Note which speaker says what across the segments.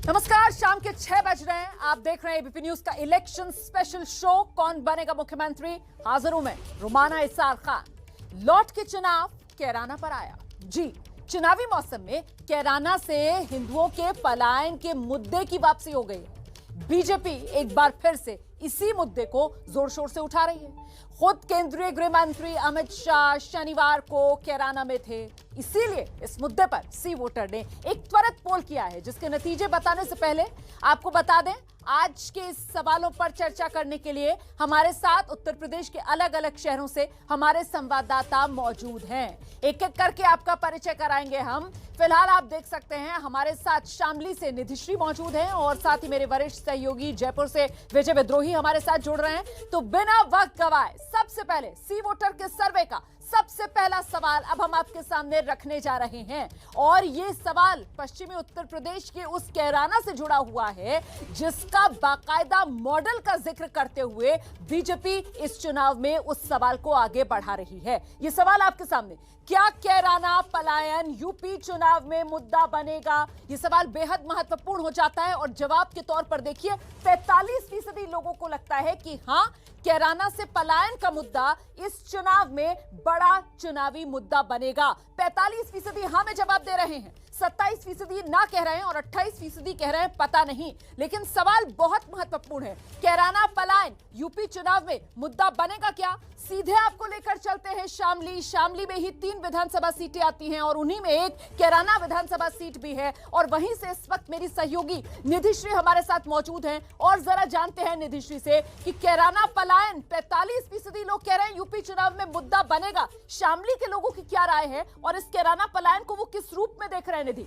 Speaker 1: नमस्कार, शाम के 6 बज रहे हैं। आप देख रहे हैं एबीपी न्यूज का इलेक्शन स्पेशल शो। कौन बनेगा मुख्यमंत्री? हाजिर हूं मैं रुमाना इसार खान। लौट के चुनाव कैराना पर आया। जी, चुनावी मौसम में कैराना से हिंदुओं के पलायन के मुद्दे की वापसी हो गई है। बीजेपी एक बार फिर से इसी मुद्दे को जोर शोर से उठा रही है। खुद केंद्रीय गृह मंत्री अमित शाह शनिवार को कैराना में थे। इसीलिए इस मुद्दे पर सी वोटर ने एक त्वरित पोल किया है, जिसके नतीजे बताने से पहले आपको बता दें, आज के इस सवालों पर चर्चा करने के लिए हमारे साथ उत्तर प्रदेश के अलग अलग शहरों से हमारे संवाददाता मौजूद हैं। एक एक करके आपका परिचय कराएंगे हम। फिलहाल आप देख सकते हैं हमारे साथ शामली से निधिश्री मौजूद हैं और साथ ही मेरे वरिष्ठ सहयोगी जयपुर से विजय विद्रोही हमारे साथ जुड़ रहे हैं। तो बिना वक्त गवाए सबसे पहले सी वोटर के सर्वे का सबसे पहला सवाल अब हम आपके सामने रखने जा रहे हैं, और ये सवाल पश्चिमी उत्तर प्रदेश के उस कैराना से जुड़ा हुआ है जिसका बाकायदा मॉडल का जिक्र करते हुए बीजेपी इस चुनाव में उस सवाल को आगे बढ़ा रही है। ये सवाल आपके सामने, क्या कैराना पलायन यूपी चुनाव में मुद्दा बनेगा? ये सवाल बेहद महत्वपूर्ण हो जाता है और जवाब के तौर पर देखिए 45% लोगों को लगता है कि हां, कैराना से पलायन का मुद्दा इस चुनाव में बड़ा चुनावी मुद्दा बनेगा। 45% हां में जवाब दे रहे हैं, 27% ना कह रहे हैं और 28% कह रहे हैं पता नहीं। लेकिन सवाल बहुत महत्वपूर्ण है, कैराना पलायन यूपी चुनाव में मुद्दा बनेगा क्या? सीधे आपको लेकर चलते हैं शामली में ही 3 विधानसभा सीटें आती हैं और उन्हीं में एक कैराना विधानसभा सीट भी है। और वहीं से इस वक्त मेरी सहयोगी निधिश्री हमारे साथ मौजूद हैं और जरा जानते हैं निधिश्री से कि कैराना पलायन 45% लोग कह रहे हैं यूपी चुनाव में मुद्दा बनेगा। शामली के लोगों की क्या राय है और इस कैराना पलायन को वो किस रूप में देख रहे हैं? निधि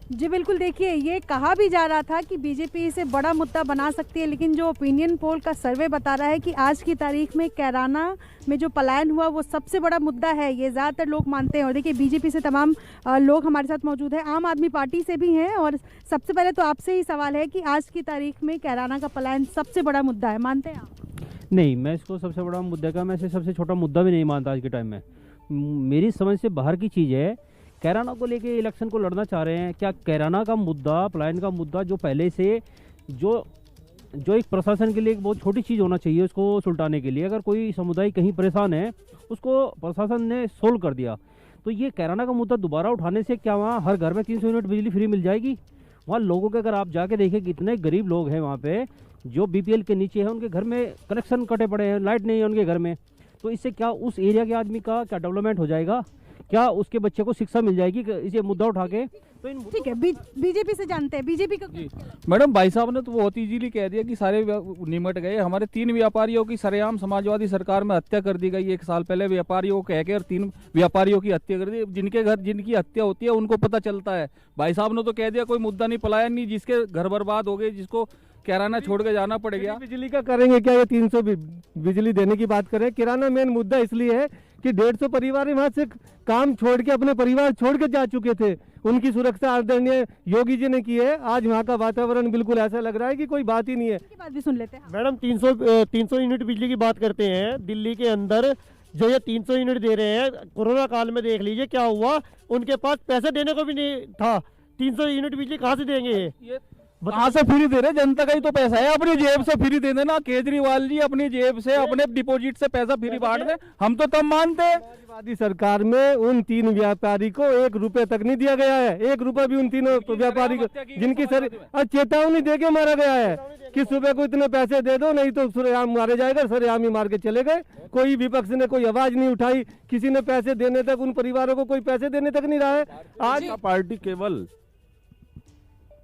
Speaker 2: जी बिल्कुल, देखिए ये कहा भी जा रहा था कि बीजेपी इसे बड़ा मुद्दा बना सकती है, लेकिन जो ओपिनियन पोल का सर्वे बता रहा है कि आज की तारीख में कैराना में जो पलायन हुआ वो सबसे बड़ा मुद्दा है, ये ज़्यादातर लोग मानते हैं। और देखिए बीजेपी से तमाम लोग हमारे साथ मौजूद हैं, आम आदमी पार्टी से भी हैं। और सबसे पहले तो आपसे ही सवाल है कि आज की तारीख में कैराना का पलायन सबसे बड़ा मुद्दा है, मानते हैं आप?
Speaker 3: नहीं, मैं इसको सबसे बड़ा मुद्दा का, मैं इसे सबसे छोटा मुद्दा भी नहीं मानता आज के टाइम में। मेरी समझ से बाहर की चीज़ है। कैराना को लेके इलेक्शन को लड़ना चाह रहे हैं क्या? कैराना का मुद्दा, पलायन का मुद्दा जो पहले से जो एक प्रशासन के लिए एक बहुत छोटी चीज़ होना चाहिए उसको सुलटाने के लिए, अगर कोई समुदाय कहीं परेशान है उसको प्रशासन ने सोल्व कर दिया, तो ये कैराना का मुद्दा दोबारा उठाने से क्या वहाँ हर घर में 300 यूनिट बिजली फ्री मिल जाएगी? वहाँ लोगों के, अगर आप जाके देखें कितने गरीब लोग हैं वहाँ पे जो बीपीएल के नीचे हैं, उनके घर में कनेक्शन कटे पड़े हैं, लाइट नहीं है उनके घर में। तो इससे क्या उस एरिया के आदमी का क्या डेवलपमेंट हो जाएगा? क्या उसके बच्चे को शिक्षा मिल जाएगी इसे मुद्दा उठा के? तो
Speaker 2: ठीक है, बीजेपी से जानते हैं, बीजेपी का।
Speaker 4: मैडम, भाई साहब ने तो बहुत इजीली कह दिया कि सारे निमट गए। हमारे 3 व्यापारियों की सरेआम समाजवादी सरकार में हत्या कर दी गई 1 साल पहले। व्यापारियों को कह के और 3 व्यापारियों की हत्या कर दी। जिनके घर जिनकी हत्या होती है उनको पता चलता है। भाई साहब ने तो कह दिया कोई मुद्दा नहीं, पलायन नहीं, जिसके घर बर्बाद हो गए, जिसको कैराना छोड़ के जाना पड़ेगा।
Speaker 5: बिजली का करेंगे क्या? ये 300 बिजली देने की बात करें। किराना मेन मुद्दा इसलिए है कि 150 परिवार वहां से काम छोड़ के, अपने परिवार छोड़ के जा चुके थे। उनकी सुरक्षा आदरणीय योगी जी ने की है। आज वहाँ का वातावरण बिल्कुल ऐसा लग रहा है कि कोई बात ही नहीं है।
Speaker 2: बात भी सुन लेते हैं
Speaker 5: मैडम, 300 यूनिट बिजली की बात करते हैं। दिल्ली के अंदर जो ये 300 यूनिट दे रहे हैं, कोरोना काल में देख लीजिए क्या हुआ। उनके पास पैसे देने को भी नहीं था। 300 यूनिट बिजली कहाँ से देंगे? ये
Speaker 4: कहाँ से फ्री दे रहे? जनता का ही तो पैसा है, अपनी जेब से फ्री दे देना। केजरीवाल जी अपनी जेब से, अपने डिपॉजिट से पैसा फ्री बांट दे, हम तो तब मानते हैं।
Speaker 5: समाजवादी सरकार में उन 3 व्यापारी को 1 रुपए तक नहीं दिया गया है। 1 रुपए भी उन 3 व्यापारी को, जिनकी सर चेतावनी दे के मारा गया है कि सुबह को इतने पैसे दे दो नहीं तो सरेआम मारे जाएगा। सरेआम ही मार के चले गए। कोई विपक्ष ने कोई आवाज नहीं उठाई, किसी ने पैसे देने तक, उन परिवारों को कोई पैसे देने तक नहीं रहा है।
Speaker 6: आज पार्टी केवल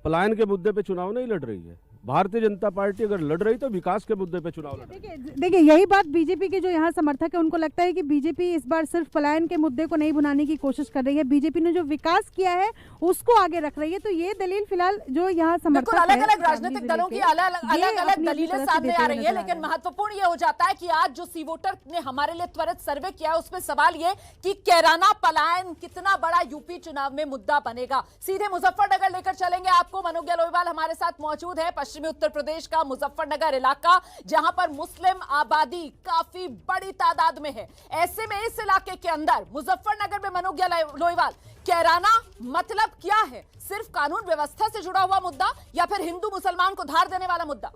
Speaker 6: पलायन के मुद्दे पे चुनाव नहीं लड़ रही है। भारतीय जनता पार्टी अगर लड़ रही तो विकास के मुद्दे पे चुनाव लड़ रही है।
Speaker 2: देखिए यही बात बीजेपी के जो यहाँ समर्थक है उनको लगता है कि बीजेपी इस बार सिर्फ पलायन के मुद्दे को नहीं भुनाने की कोशिश कर रही है। बीजेपी ने जो विकास किया है उसको आगे रख रही है। तो ये दलील फिलहाल जो यहाँ समर्थक
Speaker 1: अलग अलग राजनीतिक दलों की अलग अलग दलीलें सामने आ रही है, लेकिन महत्वपूर्ण ये हो जाता है कि आज जो सी वोटर ने हमारे लिए त्वरित सर्वे किया उसमें सवाल ये कि कैराना पलायन कितना बड़ा यूपी चुनाव में मुद्दा बनेगा। सीधे मुजफ्फरनगर लेकर चलेंगे आपको। मनोज लोहिवाल हमारे साथ मौजूद है। पश्चिमी उत्तर प्रदेश का मुजफ्फरनगर इलाका, जहां पर मुस्लिम आबादी काफी बड़ी तादाद में है। ऐसे में इस इलाके के अंदर मुजफ्फरनगर में मनोज्ञा लोईवाल, कैराना मतलब क्या है? सिर्फ कानून व्यवस्था से जुड़ा हुआ मुद्दा या फिर हिंदू मुसलमान को धार देने वाला मुद्दा?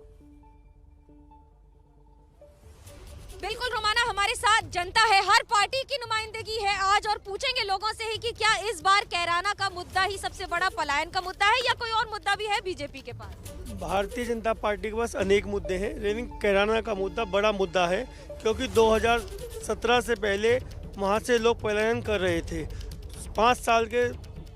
Speaker 7: बिल्कुल रोमाना, हमारे साथ जनता है, हर पार्टी की नुमाइंदगी है आज, और पूछेंगे लोगों से ही कि क्या इस बार कैराना का मुद्दा ही सबसे बड़ा पलायन का मुद्दा है या कोई और मुद्दा भी है बीजेपी के पास?
Speaker 8: भारतीय जनता पार्टी के पास अनेक मुद्दे हैं, लेकिन कैराना का मुद्दा बड़ा मुद्दा है, क्योंकि 2017 से पहले वहाँ से लोग पलायन कर रहे थे। 5 साल के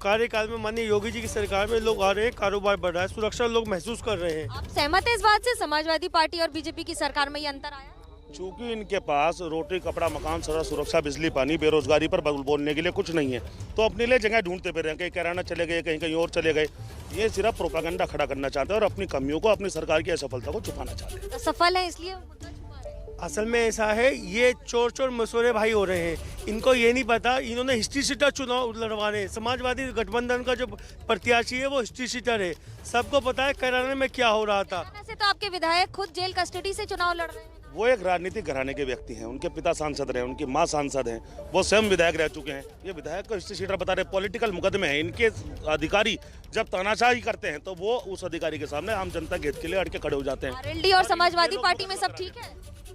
Speaker 8: कार्यकाल में माननीय योगी जी की सरकार में लोग आ रहे हैं, कारोबार बढ़ रहा है, सुरक्षा लोग महसूस कर रहे हैं।
Speaker 7: आप सहमत है इस बात से? समाजवादी पार्टी और बीजेपी की सरकार में ये अंतर आया?
Speaker 9: चूंकि इनके पास रोटी, कपड़ा, मकान, सुरक्षा, बिजली, पानी, बेरोजगारी पर बोलने के लिए कुछ नहीं है, तो अपने लिए जगह ढूंढते फिर रहे हैं। कहीं कैराना चले गए, कहीं कहीं और चले गए। ये सिर्फ प्रोपागेंडा खड़ा करना चाहते हैं और अपनी कमियों को, अपनी सरकार की असफलता को छुपाना चाहते हैं।
Speaker 7: तो सफल है इसलिए मुद्दा छुपा रहे हैं?
Speaker 8: असल में ऐसा है, ये चोर चोर मसूरे भाई हो रहे हैं। इनको ये नहीं पता, इन्होंने हिस्ट्री सीटर चुनाव लड़वा रहे हैं। समाजवादी गठबंधन का जो प्रत्याशी है वो हिस्ट्री सीटर है, सबको पता है कैराना में क्या हो रहा था।
Speaker 7: कैराना से तो आपके विधायक खुद जेल कस्टडी से चुनाव लड़ रहे हैं।
Speaker 9: वो एक राजनीतिक घराने के व्यक्ति हैं, उनके पिता सांसद रहे, उनकी माँ सांसद हैं, वो स्वयं विधायक रह चुके हैं। ये विधायक को हिस्ट्री शीटर बता रहे, पॉलिटिकल मुकदमे हैं। इनके अधिकारी जब तानाशाही करते हैं तो वो उस अधिकारी के सामने आम जनता के हित के लिए अड़ के खड़े हो जाते हैं।
Speaker 7: आरएलडी और समाजवादी पार्टी में सब ठीक है?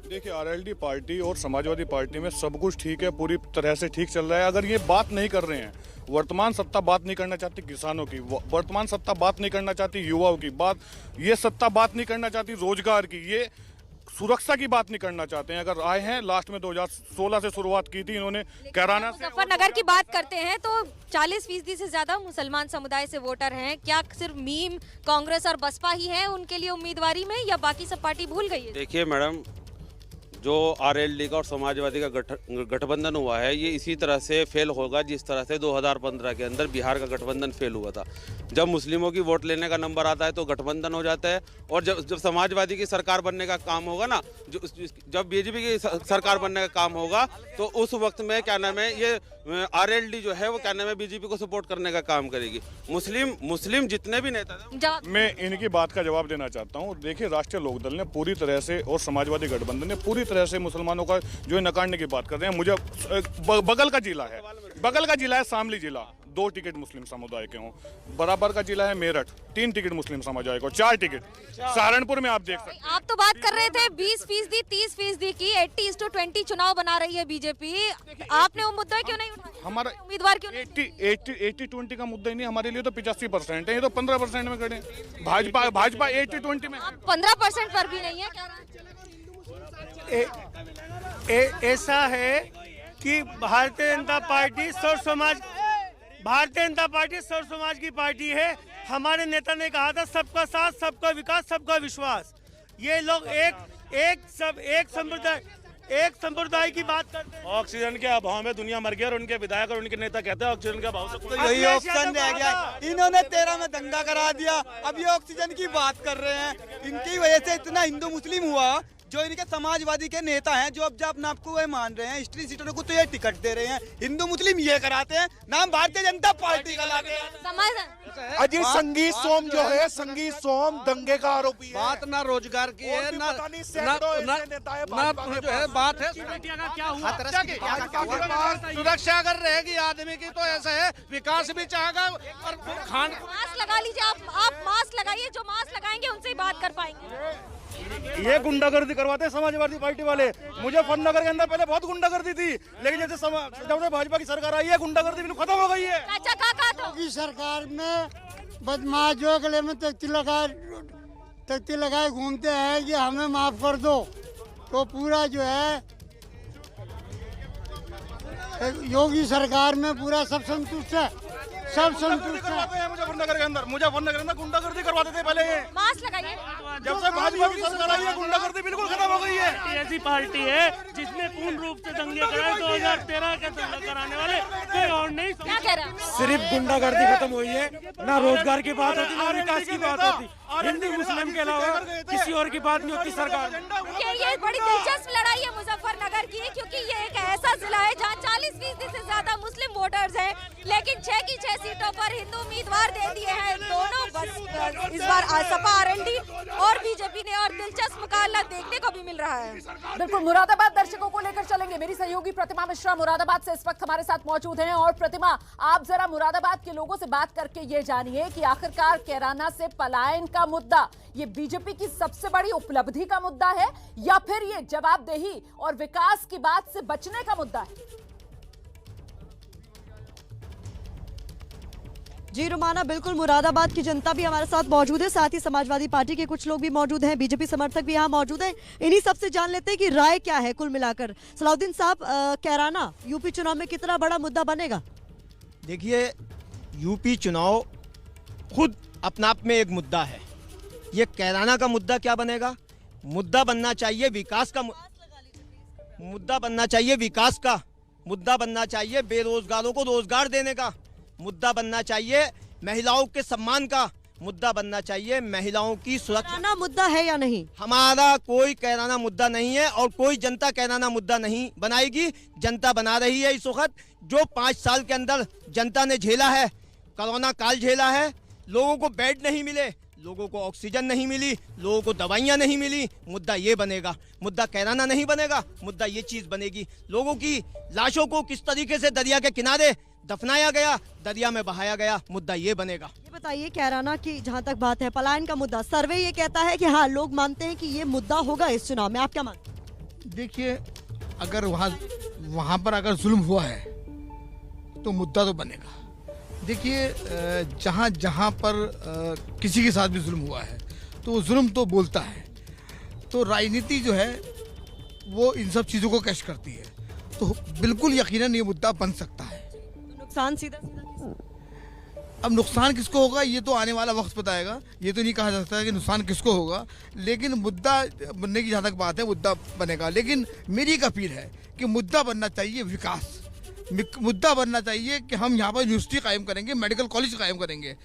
Speaker 10: देखिए, आरएलडी पार्टी और समाजवादी पार्टी में सब कुछ ठीक है, पूरी तरह से ठीक चल रहा है। अगर ये बात नहीं कर रहे हैं, वर्तमान सत्ता बात नहीं करना चाहती किसानों की, वर्तमान सत्ता बात नहीं करना चाहती युवाओं की, ये सत्ता बात नहीं करना चाहती रोजगार की, ये सुरक्षा की बात नहीं करना चाहते हैं। अगर आए हैं, लास्ट में 2016 से शुरुआत की थी इन्होंने कैराना से।
Speaker 7: मुजफ्फरनगर की बात करते हैं तो 40% से ज्यादा मुसलमान समुदाय से वोटर हैं। क्या सिर्फ मीम, कांग्रेस और बसपा ही है उनके लिए उम्मीदवारी में, या बाकी सब पार्टी भूल गई है?
Speaker 6: देखिए मैडम, जो आरएलडी का और समाजवादी का गठबंधन हुआ है, ये इसी तरह से फेल होगा जिस तरह से 2015 के अंदर बिहार का गठबंधन फेल हुआ था। जब मुस्लिमों की वोट लेने का नंबर आता है तो गठबंधन हो जाता है, और जब समाजवादी की सरकार बनने का काम होगा ना, जब बीजेपी की सरकार बनने का काम होगा, तो उस वक्त में क्या नाम है, ये आरएलडी जो है वो क्या नाम है, बीजेपी को सपोर्ट करने का काम करेगी। मुस्लिम जितने भी नेता,
Speaker 10: मैं इनकी बात का जवाब देना चाहता हूँ। देखिए, राष्ट्रीय लोकदल ने पूरी तरह से और समाजवादी गठबंधन ने पूरी तरह से मुसलमानों का जो नकारने की बात कर रहे हैं। मुझे बगल का जिला है शामली जिला, 2 टिकट मुस्लिम समुदाय के हों। बराबर का जिला है मेरठ, 3 टिकट मुस्लिम समुदाय को, 4 टिकट। सहारनपुर में आप देख सकते हैं।
Speaker 7: आप तो बात कर रहे थे 20%, 30% की, 80:20 चुनाव बना रही है बीजेपी। आपने वो मुद्दा क्यों नहीं उठाया?
Speaker 10: हमारा
Speaker 7: उम्मीदवार क्यों नहीं?
Speaker 10: 80-20 का मुद्दा ही नहीं, हमारे लिए तो 85% है, ये तो 15% में खड़े। भाजपा 80-20 में
Speaker 7: 15% पर भी नहीं है।
Speaker 8: ऐसा है कि भारतीय जनता पार्टी सर्व समाज की पार्टी है। हमारे नेता ने कहा था, सबका साथ, सबका विकास, सबका विश्वास। ये लोग एक संप्रदाय की बात करते हैं।
Speaker 9: ऑक्सीजन के अभाव में दुनिया मर गई और उनके विधायक और उनके नेता कहते हैं ऑक्सीजन के अभाव से
Speaker 11: तो यही ऑप्शन रह गया। इन्होंने 13 में दंगा करा दिया, अब ये ऑक्सीजन की बात कर रहे हैं। इनकी वजह से इतना हिंदू मुस्लिम हुआ। जो इनके समाजवादी के नेता हैं, जो अब अपने आपको वह मान रहे हैं, हिस्ट्री सीटरों को तो ये टिकट दे रहे हैं, हिंदू मुस्लिम ये कराते हैं, नाम भारतीय जनता पार्टी का लाते हैं।
Speaker 12: अजी संगीत सोम जो है, संगीत सोम दंगे का आरोपी है।
Speaker 13: बात ना रोजगार की है, ना जो है बात है सुरक्षा अगर रहेगी आदमी की, तो ऐसा है विकास भी चाहेगा। और
Speaker 7: मास्क लगा लीजिए, आप मास्क लगाइए, जो मास्क लगाएंगे उनसे ही बात कर पाएंगे।
Speaker 9: ये गुंडागर्दी करवाते हैं समाजवादी पार्टी वाले। मुजफ्फरनगर के अंदर पहले बहुत गुंडागर्दी थी, लेकिन जैसे जब से भाजपा की सरकार आई है, गुंडागर्दी बिल्कुल खत्म हो गई है।
Speaker 14: योगी सरकार में बदमाश जो गले में तख्ती लगाए घूमते हैं कि हमें माफ कर दो, तो पूरा जो है योगी सरकार में पूरा सब संतुष्ट है, सब संतुष्ट है।
Speaker 9: मुजफ्फरनगर के अंदर गुंडागर्दी करवाते थे पहले। ये
Speaker 7: मास्क लगाइए।
Speaker 9: जब से भाजपा की सरकार आई है, गुंडागर्दी बिल्कुल खत्म हो गई है।
Speaker 15: ऐसी पार्टी है जिसने पूर्ण रूप से दंगे कराए 2013 के दंगे कराने वाले कोई और नहीं।
Speaker 7: क्या कह रहे हैं?
Speaker 15: सिर्फ गुंडागर्दी खत्म हुई है, ना रोजगार की बात होती, ना विकास की बात होती। हिंदू मुस्लिम के अलावा किसी और की बात नहीं होती सरकार।
Speaker 7: ये बड़ी दिलचस्प लड़ाई है मुजफ्फरनगर मुजफ्फरनगर की, क्योंकि ये एक ऐसा जिला है जहां 40% से ज्यादा मुस्लिम वोटर्स हैं, लेकिन 6 की 6 सीटों पर हिंदू उम्मीदवार दे दिए हैं दोनों। बस इस बार सपा आरएलडी और बीजेपी ने, और दिलचस्प मुकाबला देखने को भी मिल रहा है।
Speaker 1: बिल्कुल, मुरादाबाद दर्शकों को लेकर चलेंगे। मेरी सहयोगी प्रतिमा मिश्रा मुरादाबाद से इस वक्त हमारे साथ मौजूद हैं। और प्रतिमा, आप जरा मुरादाबाद के लोगों से बात करके ये जानिए कि आखिरकार कैराना से पलायन का मुद्दा ये बीजेपी की सबसे बड़ी उपलब्धि का मुद्दा है या फिर ये जवाबदेही और विकास की बात से बचने का मुद्दा है?
Speaker 16: जी रुमाना, बिल्कुल मुरादाबाद की जनता भी हमारे साथ मौजूद है, साथ ही समाजवादी पार्टी के कुछ लोग भी मौजूद हैं, बीजेपी समर्थक भी यहाँ मौजूद हैं। इन्हीं सबसे जान लेते हैं कि राय क्या है कुल मिलाकर। सलाउद्दीन साहब, कैराना यूपी चुनाव में कितना बड़ा मुद्दा बनेगा?
Speaker 17: देखिए, यूपी चुनाव खुद अपना आप में एक मुद्दा है। ये कैराना का मुद्दा क्या बनेगा? मुद्दा बनना चाहिए विकास का, मुद्दा बनना चाहिए विकास का, मुद्दा बनना चाहिए बेरोजगारों को रोजगार देने का, मुद्दा बनना चाहिए महिलाओं के सम्मान का, मुद्दा बनना चाहिए महिलाओं की सुरक्षा।
Speaker 16: कैराना मुद्दा है या नहीं?
Speaker 17: हमारा कोई कैराना मुद्दा नहीं है और कोई जनता कैराना मुद्दा नहीं बनाएगी। जनता बना रही है इस वक्त। जो 5 साल के अंदर जनता ने झेला है, कोरोना काल झेला है, लोगों को बेड नहीं मिले, लोगों को ऑक्सीजन नहीं मिली, लोगों को दवाइयां नहीं मिली, मुद्दा ये बनेगा। मुद्दा कैराना नहीं बनेगा, मुद्दा ये चीज बनेगी। लोगों की लाशों को किस तरीके से दरिया के किनारे दफनाया गया, दरिया में बहाया गया, मुद्दा ये बनेगा।
Speaker 16: ये बताइए, कैराना की जहाँ तक बात है, पलायन का मुद्दा, सर्वे ये कहता है कि हाँ, लोग मानते हैं कि ये मुद्दा होगा इस चुनाव में, आप क्या मानते हैं?
Speaker 12: देखिए, अगर वहाँ पर अगर जुल्म हुआ है तो मुद्दा तो बनेगा। देखिए, जहाँ जहाँ पर किसी के साथ भी जुल्म हुआ है तो वो जुल्म तो बोलता है। तो राजनीति जो है वो इन सब चीज़ों को कैश करती है, तो बिल्कुल यकीनन ये मुद्दा बन सकता है।
Speaker 16: तो नुकसान सीधा
Speaker 12: अब नुकसान किसको होगा ये तो आने वाला वक्त बताएगा। ये तो नहीं कहा जा सकता है कि नुकसान किसको होगा, लेकिन मुद्दा बनने की जहाँ तक बात है, मुद्दा बनेगा। लेकिन मेरी एक अपील है कि मुद्दा बनना चाहिए विकास, मुद्दा बनना चाहिए कि हम यहाँ पर यूनिवर्सिटी कायम करेंगे, मेडिकल कॉलेज कायम करेंगे।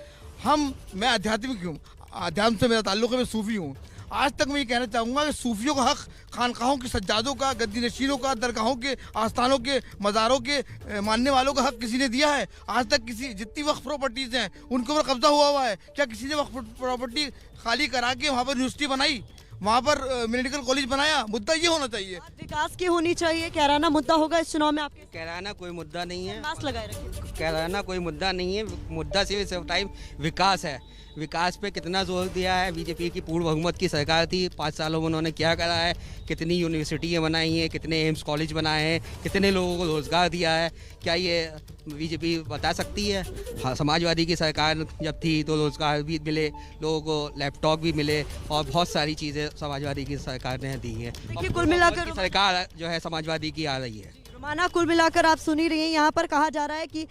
Speaker 12: मैं आध्यात्मिक हूँ, अध्यात्म से मेरा ताल्लुक है, मैं सूफी हूँ। आज तक मैं ये कहना चाहूँगा कि सूफियों का हक खानकाहों के सज्जादों का, गद्दी नशीरों का, दरगाहों के, आस्थानों के, मज़ारों के मानने वालों का हक किसी ने दिया है? आज तक किसी, जितनी वक्फ प्रॉपर्टीज़ हैं उनके ऊपर कब्जा हुआ है, क्या किसी ने वक्फ प्रॉपर्टी खाली करा के वहाँ पर यूनिवर्सिटी बनाई, वहाँ पर मेडिकल कॉलेज बनाया? मुद्दा ये होना चाहिए।
Speaker 16: विकास की होनी चाहिए। कैराना मुद्दा होगा इस चुनाव में आपके?
Speaker 18: कैराना कोई मुद्दा नहीं है,
Speaker 16: मास्क लगाए रखिए।
Speaker 18: कैराना कोई मुद्दा नहीं है, मुद्दा सिर्फ टाइम विकास है। विकास पे कितना जोर दिया है बीजेपी की पूर्व हुकूमत की सरकार थी, 5 सालों में उन्होंने क्या करा है, कितनी यूनिवर्सिटियाँ बनाई हैं, कितने एम्स कॉलेज बनाए हैं, कितने लोगों को रोज़गार दिया है, क्या ये बीजेपी बता सकती है? हाँ, समाजवादी की सरकार जब थी तो रोज़गार भी मिले, लोगों को लैपटॉप भी मिले और बहुत सारी चीज़ें समाजवादी की सरकार ने दी हैं।
Speaker 16: देखिए, कुल मिलाकर
Speaker 18: सरकार जो है समाजवादी की आ रही है।
Speaker 16: माना कुल मिलाकर आप सुनी रही हैं, यहाँ पर कहा जा रहा है कि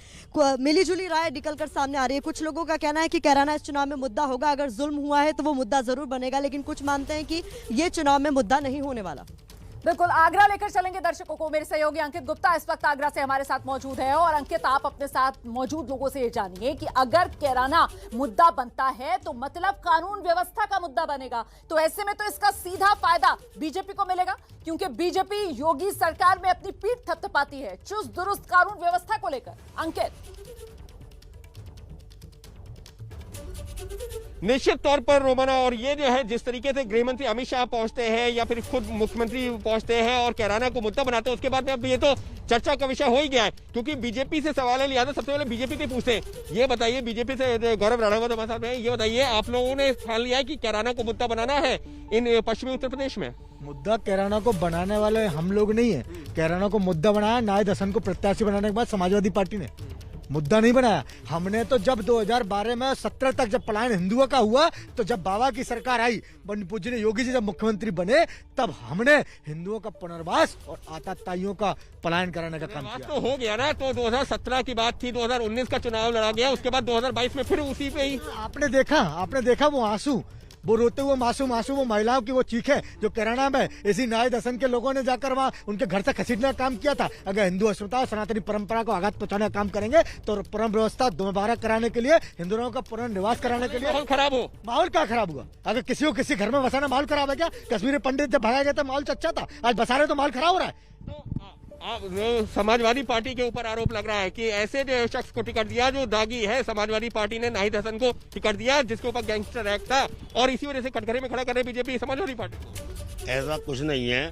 Speaker 16: मिलीजुली राय निकलकर सामने आ रही है। कुछ लोगों का कहना है कि कैराना इस चुनाव में मुद्दा होगा, अगर जुल्म हुआ है तो वो मुद्दा जरूर बनेगा, लेकिन कुछ मानते हैं कि ये चुनाव में मुद्दा नहीं होने वाला।
Speaker 1: बिल्कुल, आगरा लेकर चलेंगे दर्शकों को। मेरे सहयोगी अंकित गुप्ता इस वक्त आगरा से हमारे साथ मौजूद है। और अंकित, आप अपने साथ मौजूद लोगों से ये जानिए कि अगर कैराना मुद्दा बनता है तो मतलब कानून व्यवस्था का मुद्दा बनेगा, तो ऐसे में तो इसका सीधा फायदा बीजेपी को मिलेगा, क्योंकि बीजेपी योगी सरकार में अपनी पीठ थपथपाती है चुस्त दुरुस्त कानून व्यवस्था को लेकर। अंकित,
Speaker 19: निश्चित तौर पर रोमाना, और ये जो है जिस तरीके से गृह मंत्री अमित शाह पहुंचते हैं या फिर खुद मुख्यमंत्री पहुंचते हैं और कैराना को मुद्दा बनाते हैं, उसके बाद में अब ये तो चर्चा का विषय हो ही गया है। क्योंकि बीजेपी से सवाल है, लिहाजा सबसे पहले बीजेपी से पूछते हैं। ये बताइए, बीजेपी से गौरव राणा हमारे साथ में, ये बताइए, आप लोगों ने ठान लिया है कि कैराना को मुद्दा बनाना है इन पश्चिमी उत्तर प्रदेश में?
Speaker 20: मुद्दा कैराना को बनाने वाले हम लोग नहीं है। कैराना को मुद्दा बनाया नायद हसन को प्रत्याशी बनाने के बाद समाजवादी पार्टी ने, मुद्दा नहीं बनाया। हमने तो जब 2012 में 17 तक जब पलायन हिंदुओं का हुआ, तो जब बाबा की सरकार आई, पूज्य योगी जी जब मुख्यमंत्री बने, तब हमने हिंदुओं का पुनर्वास और आतताइयों का पलायन कराने का काम किया।
Speaker 19: तो हो गया ना, तो 2017 की बात थी, 2019 का चुनाव लड़ा गया, उसके बाद 2022 में फिर उसी पे ही
Speaker 20: आपने देखा वो आंसू वो रोते हुए मासूम वो महिलाओं की वो चीखें जो कैराना में इसी नायद हसन के लोगों ने जाकर वहाँ उनके घर से खसीदने का काम किया था। अगर हिंदू अस्मिता और सनातनी परंपरा को आघात पहुंचाने का काम करेंगे तो परम व्यवस्था दोबारा कराने के लिए, हिंदुओं का पुनर्निवास कराने के लिए
Speaker 19: खराब हो।
Speaker 20: माहौल क्या खराब हुआ? अगर किसी को किसी घर में बसाना माहौल खराब है क्या? कश्मीरी पंडित जब भगाया गया था माहौल अच्छा था, आज बसा रहे तो माहौल खराब हो रहा है।
Speaker 19: समाजवादी पार्टी के ऊपर आरोप लग रहा है कि ऐसे जो शख्स को टिकट दिया जो दागी है, समाजवादी पार्टी ने नाहिद हसन को टिकट दिया जिसके ऊपर गैंगस्टर एक्ट था, और इसी वजह से कटघरे में खड़ा कर रहे बीजेपी समाजवादी पार्टी को।
Speaker 21: ऐसा कुछ नहीं है।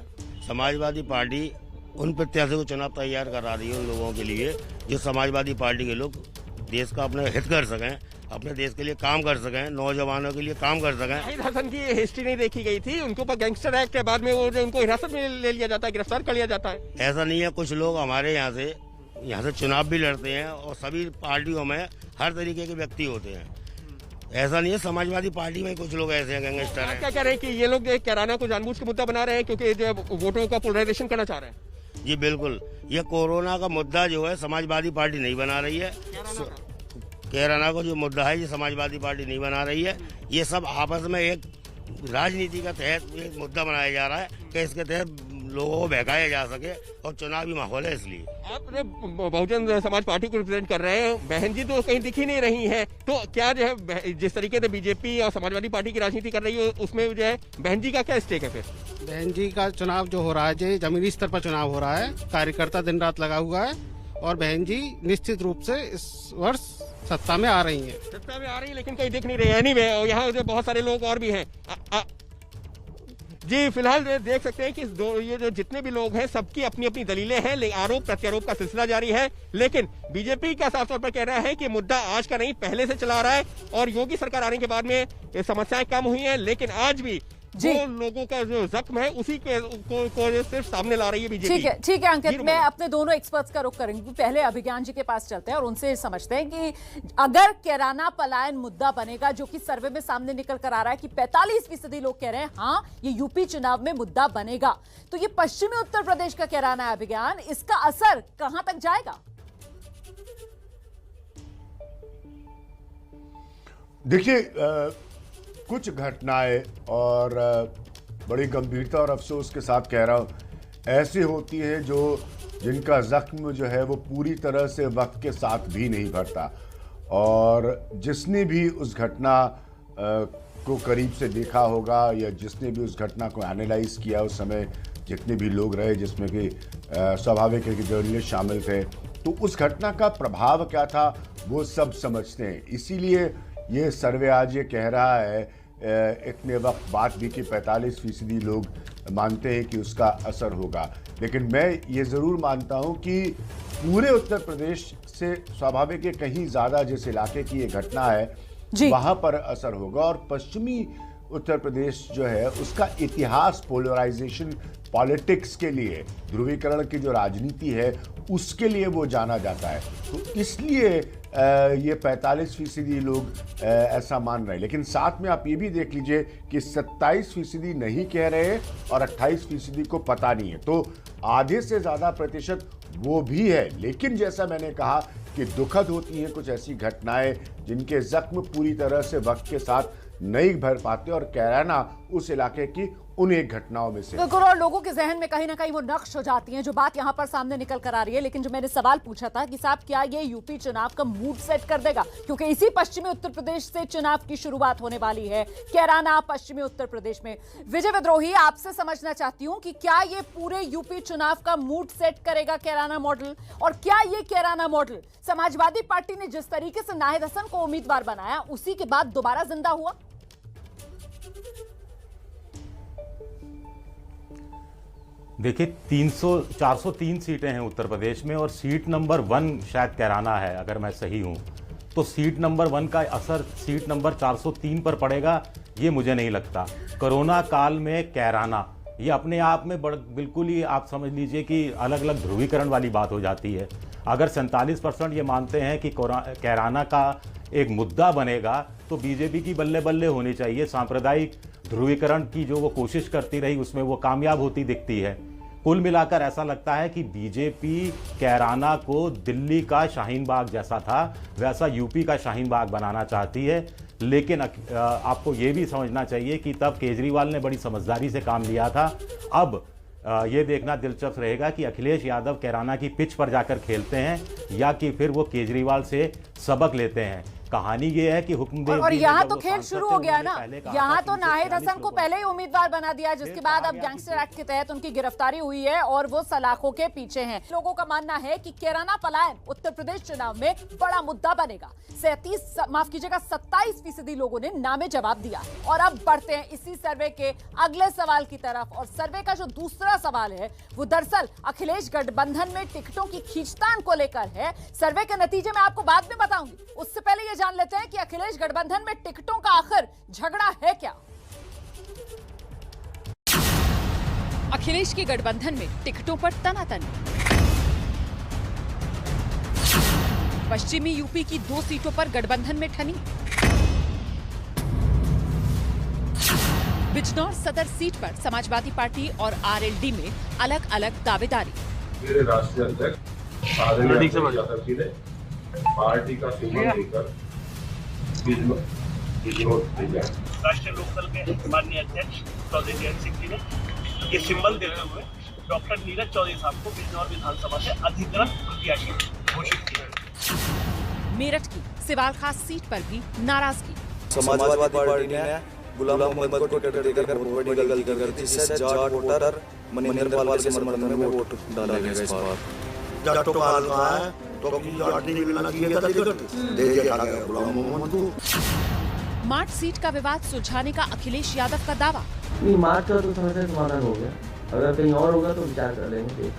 Speaker 21: समाजवादी पार्टी उन प्रत्याशी को चुनाव तैयार करा रही है उन लोगों के लिए जो समाजवादी पार्टी के लोग देश का अपने हित कर सकें, अपने देश के लिए काम कर सकें, नौजवानों के लिए काम कर सकें।
Speaker 19: नाहिद हसन की हिस्ट्री नहीं देखी गई थी, उनके ऊपर गैंगस्टर एक्ट है, बाद में वो उनको हिरासत में ले लिया जाता है, गिरफ्तार कर लिया जाता है।
Speaker 21: ऐसा नहीं है, कुछ लोग हमारे यहाँ से चुनाव भी लड़ते हैं और सभी पार्टियों में हर तरीके के व्यक्ति होते हैं। ऐसा नहीं है, समाजवादी पार्टी में कुछ लोग ऐसे हैं गैंगस्टर हैं।
Speaker 19: क्या कह रहे हैं कि ये लोग कैराना को जानबूझ के मुद्दा बना रहे हैं क्योंकि जो वोटों का पोलराइजेशन करना चाह रहे हैं?
Speaker 21: जी बिल्कुल, ये कोरोना का मुद्दा जो है समाजवादी पार्टी नहीं बना रही है। कैराना को जो मुद्दा है ये समाजवादी पार्टी नहीं बना रही है। ये सब आपस में एक राजनीति का तहत एक मुद्दा बनाया जा रहा है कि इसके तहत लोगों को बहकाया जा सके और चुनावी माहौल है इसलिए।
Speaker 19: आप बहुजन समाज पार्टी को रिप्रेजेंट कर रहे हैं, बहन जी तो कहीं दिख ही नहीं रही है, तो क्या जो है जिस तरीके से बीजेपी और समाजवादी पार्टी की राजनीति कर रही है उसमें जो है बहन जी का क्या स्टेक है? फिर
Speaker 22: बहन जी का चुनाव जो हो रहा है, जो जमीनी स्तर पर चुनाव हो रहा है, कार्यकर्ता दिन रात लगा हुआ है और बहन जी निश्चित रूप से इस वर्ष सत्ता में आ रही हैं।
Speaker 19: सत्ता में आ रही है लेकिन कहीं दिख नहीं रही है। एनीवे, यहाँ जो बहुत सारे लोग और भी हैं। जी फिलहाल देख सकते हैं कि ये जो जितने भी लोग हैं सबकी अपनी अपनी दलीलें हैं, आरोप प्रत्यारोप का सिलसिला जारी है, लेकिन बीजेपी का साफ तौर पर कह रहा है कि मुद्दा आज का नहीं पहले से चला रहा है और योगी सरकार आने के बाद में ये समस्याएं कम हुई हैं, लेकिन आज भी जो लोगों का जो जख्म है उसी को सिर्फ सामने ला रही है बीजेपी।
Speaker 1: ठीक है अंकित, मैं अपने दोनों एक्सपर्ट्स का रुख करेंगे। पहले अभिज्ञान जी के पास चलते हैं और उनसे समझते हैं कि अगर कैराना पलायन मुद्दा बनेगा, जो कि सर्वे में सामने निकल कर आ रहा है कि 45% लोग कह रहे हैं हाँ ये यूपी चुनाव में मुद्दा बनेगा, तो ये पश्चिमी उत्तर प्रदेश का कैराना है अभिज्ञान, इसका असर कहां तक जाएगा?
Speaker 23: देखिए, कुछ घटनाएं और बड़ी गंभीरता और अफसोस के साथ कह रहा हूँ ऐसी होती है जिनका जख्म जो है वो पूरी तरह से वक्त के साथ भी नहीं भरता, और जिसने भी उस घटना को करीब से देखा होगा या जिसने भी उस घटना को एनालाइज किया, उस समय जितने भी लोग रहे जिसमें कि स्वाभाविक है कि जर्नलिस्ट शामिल थे, तो उस घटना का प्रभाव क्या था वो सब समझते हैं। इसीलिए ये सर्वे आज ये कह रहा है इतने वक्त बाद भी कि 45% लोग मानते हैं कि उसका असर होगा, लेकिन मैं ये ज़रूर मानता हूँ कि पूरे उत्तर प्रदेश से स्वाभाविक है कहीं ज़्यादा जिस इलाके की ये घटना है वहाँ पर असर होगा, और पश्चिमी उत्तर प्रदेश जो है उसका इतिहास पोलराइजेशन पॉलिटिक्स के लिए, ध्रुवीकरण की जो राजनीति है उसके लिए वो जाना जाता है, तो इसलिए ये 45% लोग ऐसा मान रहे हैं। लेकिन साथ में आप ये भी देख लीजिए कि 27% नहीं कह रहे और 28% को पता नहीं है, तो आधे से ज़्यादा प्रतिशत वो भी है। लेकिन जैसा मैंने कहा कि दुखद होती हैं कुछ ऐसी घटनाएं जिनके जख्म पूरी तरह से वक्त के साथ नहीं भर पाते, और कैराना उस इलाके की उन एक घटनाओं में से।
Speaker 1: बिल्कुल, और लोगों के जहन में कहीं ना कहीं वो नक्श हो जाती हैं जो बात यहाँ पर सामने निकल कर आ रही है। लेकिन जो मैंने सवाल पूछा था कि साहब क्या ये यूपी चुनाव का मूड सेट कर देगा, क्योंकि इसी पश्चिमी उत्तर प्रदेश से चुनाव की शुरुआत होने वाली है, कैराना पश्चिमी उत्तर प्रदेश में। विजय विद्रोही, आपसे समझना चाहती हूँ कि क्या ये पूरे यूपी चुनाव का मूड सेट करेगा कैराना मॉडल, और क्या ये कैराना मॉडल समाजवादी पार्टी ने जिस तरीके से नाहिद हसन को उम्मीदवार बनाया उसी के बाद दोबारा जिंदा हुआ?
Speaker 24: देखिए 403 सीटें हैं उत्तर प्रदेश में और सीट नंबर 1 शायद कैराना है, अगर मैं सही हूं तो सीट नंबर 1 का असर सीट नंबर 403 पर पड़ेगा ये मुझे नहीं लगता। कोरोना काल में कैराना ये अपने आप में बिल्कुल ही आप समझ लीजिए कि अलग अलग ध्रुवीकरण वाली बात हो जाती है। अगर 47% ये मानते हैं कि कैराना का एक मुद्दा बनेगा तो बीजेपी की बल्ले बल्ले होनी चाहिए। सांप्रदायिक ध्रुवीकरण की जो वो कोशिश करती रही उसमें वो कामयाब होती दिखती है। कुल मिलाकर ऐसा लगता है कि बीजेपी कैराना को दिल्ली का शाहीन बाग जैसा था वैसा यूपी का शाहीन बाग बनाना चाहती है। लेकिन आपको ये भी समझना चाहिए कि तब केजरीवाल ने बड़ी समझदारी से काम लिया था। अब ये देखना दिलचस्प रहेगा कि अखिलेश यादव कैराना की पिच पर जाकर खेलते हैं या कि फिर वो केजरीवाल से सबक लेते हैं। कहानी ये है कि हुक्मदेव
Speaker 1: और यहाँ तो खेल शुरू हो गया ना, यहाँ तो नाहिद हसन को पहले ही उम्मीदवार बना दिया, जिसके बाद अब गैंगस्टर एक्ट के तहत उनकी गिरफ्तारी हुई है और वो सलाखों के पीछे हैं। लोगों का मानना है कि कैराना पलायन उत्तर प्रदेश चुनाव में बड़ा मुद्दा बनेगा। 27% लोगों ने नामे जवाब दिया। और अब बढ़ते हैं इसी सर्वे के अगले सवाल की तरफ, और सर्वे का जो दूसरा सवाल है वो दरअसल अखिलेश गठबंधन में टिकटों की खींचतान को लेकर है। सर्वे के नतीजे में आपको बाद में बताऊंगी, उससे पहले ये जान लेते हैं कि अखिलेश गठबंधन में टिकटों का आखिर झगड़ा है क्या। अखिलेश के गठबंधन में टिकटों पर तनातनी। पश्चिमी यूपी की 2 सीटों पर गठबंधन में ठनी। बिजनौर सदर सीट पर समाजवादी पार्टी और आरएलडी में अलग अलग दावेदारी।
Speaker 2: मेरे राष्ट्रीय अध्यक्ष आदरणीय यादव जी ने पार्टी का सिंबल लेकर
Speaker 3: राष्ट्रीय लोकदल के माननीय अध्यक्ष चौधरी जयंत सिंह जी ने ये सिंबल देते हुए डॉक्टर नीरज चौधरी साहब को बिजनौर विधानसभा से अधिकृत प्रत्याशी घोषित किया।
Speaker 1: मेरठ की सिवाल खास सीट पर भी नाराजगी।
Speaker 4: समाजवादी पार्टी ने गुलाम मोहम्मद को टिकट देकर बहुत बड़ी गलती कर दी, जिससे जाट वोटर मनिंदर पाल के समर्थन में वोट डाला गया इस बार।
Speaker 5: जाटों का हाल रहा है तो जाट ने मिलना किया था टिकट दे दिया गया गुलाम मोहम्मद को।
Speaker 1: मार्च सीट का विवाद सुलझाने का अखिलेश यादव का दावा।
Speaker 25: नहीं, मार्च का तो समझ समाधान हो गया, अगर कहीं और होगा तो विचार कर लेंगे।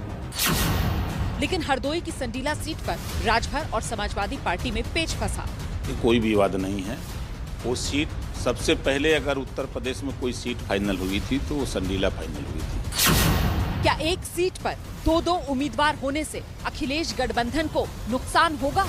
Speaker 1: लेकिन हरदोई की संडीला सीट पर राजभर और समाजवादी पार्टी में पेच फंसा।
Speaker 26: कोई भी विवाद नहीं है। वो सीट सबसे पहले अगर उत्तर प्रदेश में कोई सीट फाइनल हुई थी तो वो संडीला फाइनल हुई थी।
Speaker 1: क्या एक सीट पर 2-2 उम्मीदवार होने से अखिलेश गठबंधन को नुकसान होगा?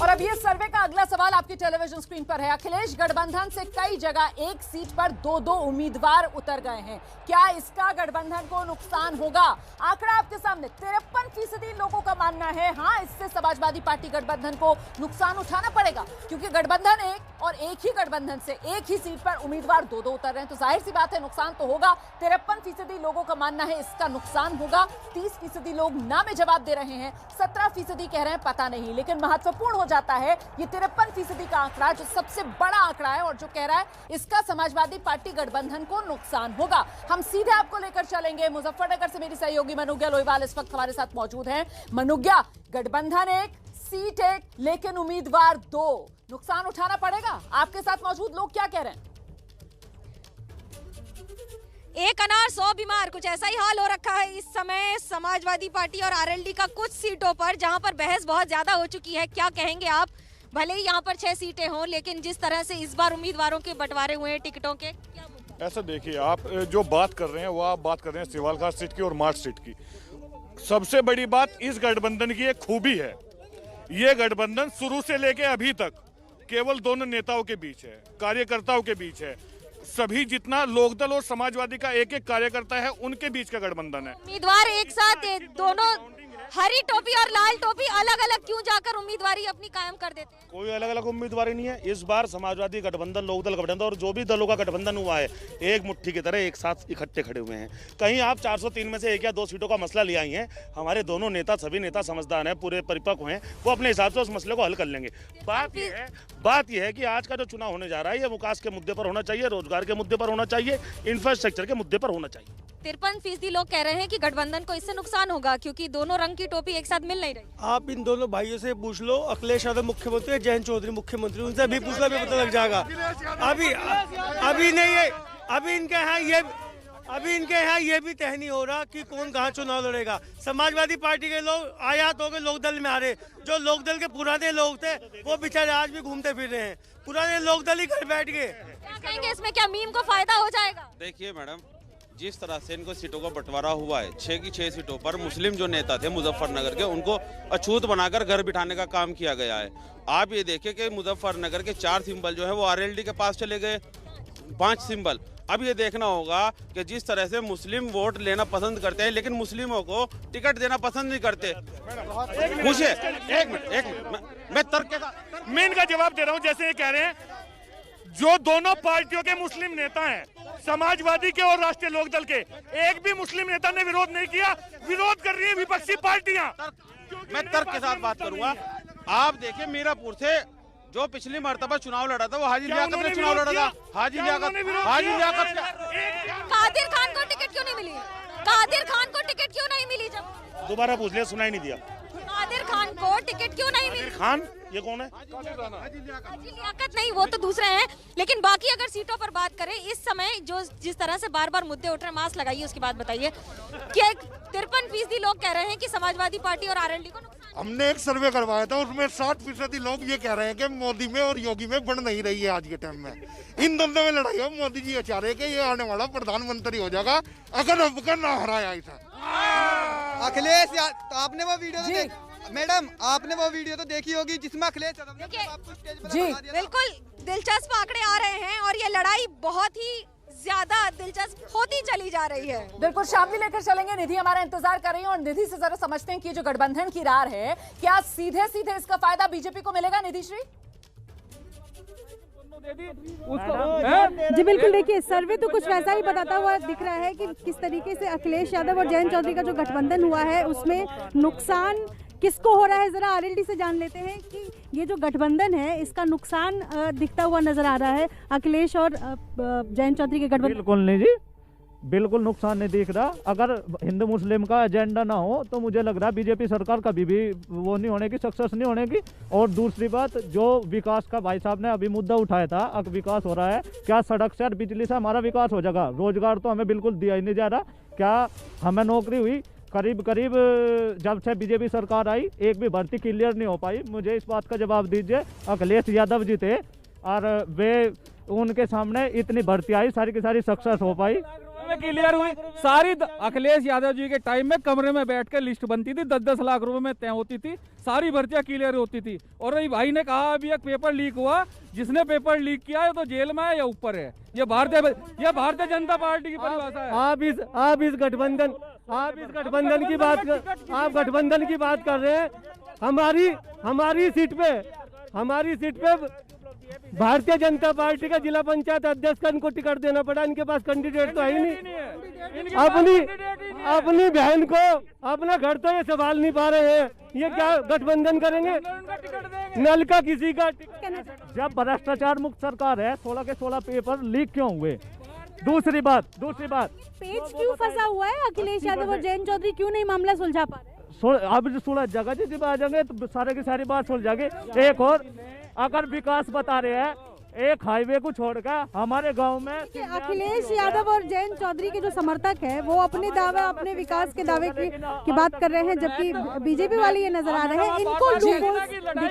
Speaker 1: और अब ये सर्वे का अगला सवाल आपकी टेलीविजन स्क्रीन पर है। अखिलेश गठबंधन से कई जगह एक सीट पर 2-2 उम्मीदवार उतर गए हैं। क्या इसका गठबंधन को नुकसान होगा? आंकड़ा आपके सामने 53% लोगों का मानना है हाँ, इससे समाजवादी पार्टी गठबंधन को नुकसान उठाना पड़ेगा, क्योंकि गठबंधन एक और एक ही गठबंधन से एक ही सीट पर उम्मीदवार 2-2 उतर रहे हैं, तो जाहिर सी बात है नुकसान तो होगा। 53% लोगों का मानना है इसका नुकसान होगा। 30% लोग ना में जवाब दे रहे हैं। 17% कह रहे हैं पता नहीं। लेकिन महत्वपूर्ण हो जाता है ये 53% का आंकड़ा, जो सबसे बड़ा आंकड़ा है और जो कह रहा है इसका समाजवादी पार्टी गठबंधन को नुकसान होगा। हम सीधे आपको लेकर चलेंगे मुजफ्फरनगर से। मेरी सहयोगी मनुग्या लोईवाल इस वक्त हमारे साथ मौजूद हैं। मनुग्या, गठबंधन एक, सीट एक, लेकिन उम्मीदवार 2, नुकसान उठाना पड़ेगा। आपके साथ मौजूद लोग क्या कह रहे हैं?
Speaker 7: एक अनार 100 बीमार, कुछ ऐसा ही हाल हो रखा है इस समय समाजवादी पार्टी और आरएलडी का कुछ सीटों पर, जहां पर बहस बहुत ज्यादा हो चुकी है। क्या कहेंगे आप? भले ही यहां पर 6 सीटें हों, लेकिन जिस तरह से इस बार उम्मीदवारों के बंटवारे हुए हैं टिकटों के, क्या मुद्दा?
Speaker 10: ऐसा देखिए, आप जो बात कर रहे हैं वो आप बात कर रहे हैं सिवाल खास सीट की और मार्च सीट की। सबसे बड़ी बात इस गठबंधन की एक खूबी है, ये गठबंधन शुरू से लेके अभी तक केवल दोनों नेताओं के बीच है, कार्यकर्ताओं के बीच है। सभी जितना लोकदल और समाजवादी का एक एक कार्यकर्ता है उनके बीच का गठबंधन है।
Speaker 7: उम्मीदवार एक साथ दोनों हरी टोपी और लाल टोपी अलग अलग क्यों जाकर उम्मीदवारी अपनी कायम कर देते हैं?
Speaker 9: कोई अलग अलग उम्मीदवारी नहीं है। इस बार समाजवादी गठबंधन, लोकदल गठबंधन और जो भी दलों का गठबंधन हुआ है, एक मुट्ठी की तरह एक साथ इकट्ठे खड़े हुए हैं। कहीं आप 403 में से 1 या 2 सीटों का मसला ले आई हैं। हमारे दोनों नेता, सभी नेता समझदार हैं, पूरे परिपक्व हैं, वो अपने हिसाब से उस मसले को हल कर लेंगे। बात यह है कि आज का जो चुनाव होने जा रहा है ये विकास के मुद्दे पर होना चाहिए, रोजगार के मुद्दे पर होना चाहिए, इंफ्रास्ट्रक्चर के मुद्दे पर होना चाहिए।
Speaker 7: 53% लोग कह रहे हैं कि गठबंधन को इससे नुकसान होगा, क्योंकि दोनों रंग की टोपी एक साथ मिल नहीं रही।
Speaker 8: आप इन दोनों भाइयों से पूछ लो, अखिलेश यादव मुख्यमंत्री, जयंत चौधरी मुख्यमंत्री, उनसे भी पूछना भी पता लग जाएगा। अभी नहीं है, अभी इनके यहाँ ये भी तय नहीं हो रहा कि कौन कहाँ चुनाव लड़ेगा। समाजवादी पार्टी के लोग आयात हो गए लोकदल में आ रहे, जो लोकदल के पुराने लोग थे वो बेचारे आज भी घूमते फिर रहे हैं, पुराने लोकदल ही घर बैठ गए।
Speaker 7: क्या कहेंगे इसमें, क्या मीम को फायदा हो जाएगा?
Speaker 6: देखिए मैडम, जिस तरह से इनको सीटों का बंटवारा हुआ है, 6 की 6 सीटों पर मुस्लिम जो नेता थे मुजफ्फरनगर के, उनको अछूत बनाकर घर बिठाने का काम किया गया है। आप ये देखिए कि मुजफ्फरनगर के 4 सिंबल जो है वो आरएलडी के पास चले गए, 5 सिंबल। अब ये देखना होगा कि जिस तरह से मुस्लिम वोट लेना पसंद करते हैं, लेकिन मुस्लिमों को टिकट देना पसंद नहीं करते। पूछिए, एक मिनट
Speaker 9: मैं तर्क के साथ
Speaker 10: मैं इनका जवाब दे रहा हूँ। जैसे ये कह रहे हैं जो दोनों पार्टियों के मुस्लिम नेता हैं, समाजवादी के और राष्ट्रीय लोकदल के, एक भी मुस्लिम नेता ने विरोध नहीं किया। विरोध कर रही है विपक्षी पार्टियां।
Speaker 6: मैं तर्क के साथ बात करूंगा। आप देखिए मीरापुर से जो पिछली मर्तबा चुनाव लड़ा था वो हाजी लियाकत ने चुनाव लड़ा था। हाजी लियाकत
Speaker 7: कादिर खान को टिकट क्यों नहीं मिली? कादिर खान को टिकट क्यों नहीं मिली? जब
Speaker 9: दोबारा पूछ लिया, सुनाई नहीं दिया।
Speaker 7: कादिर खान को टिकट क्यों नहीं मिली?
Speaker 9: खान ये कौन है?
Speaker 7: हाजी लियाकत नहीं, वो तो दूसरे हैं। लेकिन बाकी अगर सीटों पर बात करें, इस समय जो जिस तरह से बार बार मुद्दे उठ रहे हैं, मास्क लगाइए उसकी बात बताइए कि 53% लोग कह रहे हैं कि समाजवादी पार्टी और आरएलडी को
Speaker 11: हमने एक सर्वे करवाया था, उसमें 60% लोग ये कह रहे हैं कि मोदी में और योगी में बढ़ नहीं रही है आज के टाइम में। इन दोनों में लड़ाई हो। मोदी जी चाह रहे कि ये आने वाला प्रधानमंत्री हो जाएगा अगर अब का ना हराया इसे।
Speaker 12: अखिलेश तो आपने वो वीडियो मैडम आपने वो वीडियो तो देखी होगी जिसमें अखिलेश
Speaker 7: जी बिल्कुल दिलचस्प आंकड़े आ रहे हैं और ये लड़ाई बहुत ही ज्यादा दिलचस्प होती चली जा रही है।
Speaker 1: बिल्कुल शामिल लेकर चलेंगे। निधि हमारा इंतजार कर रही है और निधि से जरा समझते हैं कि जो गठबंधन की रार है, क्या सीधे सीधे इसका फायदा बीजेपी को मिलेगा? निधि श्री
Speaker 13: जी बिल्कुल, देखिए सर्वे तो कुछ वैसा ही बताता हुआ दिख रहा है कि किस तरीके से अखिलेश यादव और जयंत चौधरी का जो गठबंधन हुआ है उसमें नुकसान किसको हो रहा है। जरा आरएलडी से जान लेते हैं कि ये जो गठबंधन है इसका नुकसान दिखता हुआ नजर आ रहा है अखिलेश और जयंत चौधरी के गठबंधन।
Speaker 14: बिल्कुल नहीं जी, बिल्कुल नुकसान नहीं दिख रहा। अगर हिंदू मुस्लिम का एजेंडा ना हो तो मुझे लग रहा है बीजेपी सरकार कभी भी वो नहीं होने की, सक्सेस नहीं होने की। और दूसरी बात, जो विकास का भाई साहब ने अभी मुद्दा उठाया था, अब विकास हो रहा है, क्या सड़क से और बिजली से हमारा विकास हो जाएगा? रोजगार तो हमें बिल्कुल दिया ही नहीं जा रहा। क्या हमें नौकरी हुई? करीब जब से बीजेपी सरकार आई एक भी भर्ती क्लियर नहीं हो पाई। मुझे इस बात का जवाब दीजिए। अखिलेश यादव जी थे और वे उनके सामने इतनी भर्ती आई, सारी की सारी सक्सेस हो पाई,
Speaker 15: क्लियर हुई सारी। अखिलेश यादव जी के टाइम में कमरे में बैठ के लिस्ट बनती थी, 10-10 लाख रुपए में तय होती थी, सारी भर्तियां क्लियर होती थी। और भाई ने कहा अभी एक पेपर लीक हुआ, जिसने पेपर लीक किया है तो जेल में है या ऊपर है। ये भारतीय जनता पार्टी की परिभाषा है।
Speaker 14: आप इस गठबंधन की बात कर रहे हैं। हमारी सीट पे भारतीय जनता पार्टी का जिला पंचायत अध्यक्ष का इनको टिकट देना पड़ा। इनके पास कैंडिडेट तो है ही नहीं। अपनी बहन को अपना घर तो ये संभाल नहीं पा रहे हैं, ये क्या गठबंधन करेंगे? नल का किसी का जब भ्रष्टाचार मुक्त सरकार है, 16 के 16 पेपर लीक क्यों हुए? दूसरी बात
Speaker 13: पेज क्यों फंसा हुआ है? अखिलेश यादव और जयंत चौधरी क्यों नहीं मामला सुलझा पा रहे?
Speaker 14: अब सुलझ जाएगा जी, जब आ जाएंगे तो सारे की सारी बात सुलझ जाएगी। एक और अगर विकास बता रहे हैं, एक हाईवे को छोड़कर हमारे गांव में
Speaker 13: अखिलेश यादव और जयंत चौधरी के जो समर्थक हैं वो अपने दावे, अपने विकास के दावे की बात कर रहे हैं, जबकि बीजेपी वाले ये नजर आ रहे हैं इनको दिख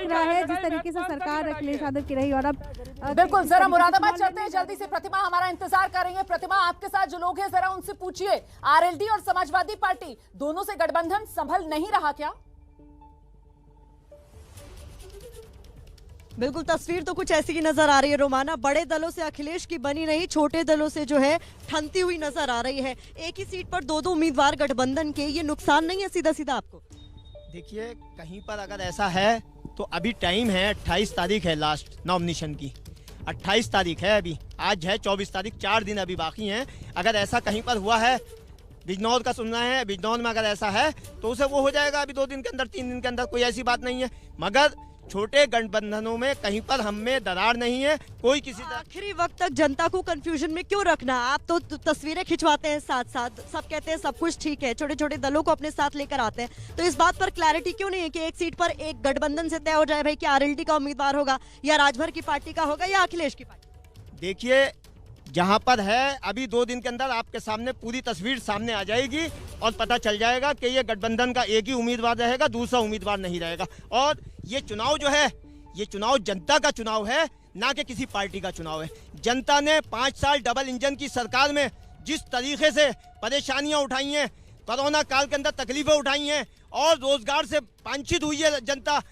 Speaker 13: रहा है जिस तरीके से सरकार अखिलेश यादव की रही। और अब
Speaker 1: बिल्कुल जरा मुरादाबाद चलते हैं जल्दी से। प्रतिमा हमारा इंतजार कर रही है। प्रतिमा, आपके साथ जो लोग हैं जरा उनसे पूछिए, आरएलडी और समाजवादी पार्टी दोनों से गठबंधन संभल नहीं रहा क्या?
Speaker 16: बिल्कुल, तस्वीर तो कुछ ऐसी ही नजर आ रही है रोमाना। बड़े दलों से अखिलेश की बनी नहीं, छोटे दलों से जो है ठनती हुई नजर आ रही है। एक ही सीट पर 2-2 उम्मीदवार गठबंधन के, ये नुकसान नहीं है सीधा सीधा आपको?
Speaker 17: देखिए, कहीं पर अगर ऐसा है तो अभी टाइम है, 28 तारीख है लास्ट नॉमिनेशन की, 28 तारीख है अभी, आज है 24 तारीख, 4 दिन अभी बाकी हैं। अगर ऐसा कहीं पर हुआ है, बिजनौर का सुनना है, बिजनौर में अगर ऐसा है तो उसे वो हो जाएगा अभी 2 दिन के अंदर, 3 दिन के अंदर, कोई ऐसी बात नहीं है। मगर छोटे गठबंधनों में कहीं पर हमें दरार नहीं है। कोई किसी
Speaker 16: आखिरी वक्त तक जनता को कंफ्यूजन में क्यों रखना? आप तो तस्वीरें खिंचवाते हैं साथ साथ, सब कहते हैं सब कुछ ठीक है, छोटे छोटे दलों को अपने साथ लेकर आते हैं, तो इस बात पर क्लैरिटी क्यों नहीं है कि एक सीट पर एक गठबंधन से तय हो जाए भाई कि आरएलडी का उम्मीदवार होगा या राजभर की पार्टी का होगा या अखिलेश की पार्टी?
Speaker 17: देखिए, जहां पर है अभी 2 दिन के अंदर आपके सामने पूरी तस्वीर सामने आ जाएगी और पता चल जाएगा कि ये गठबंधन का एक ही उम्मीदवार रहेगा, दूसरा उम्मीदवार नहीं रहेगा। और ये चुनाव जो है, ये चुनाव जनता का चुनाव है, ना कि किसी पार्टी का चुनाव है। जनता ने 5 साल डबल इंजन की सरकार में जिस तरीके से परेशानियां उठाई हैं, कोरोना काल के अंदर तकलीफें उठाई हैं और रोजगार से वंचित हुई है जनता।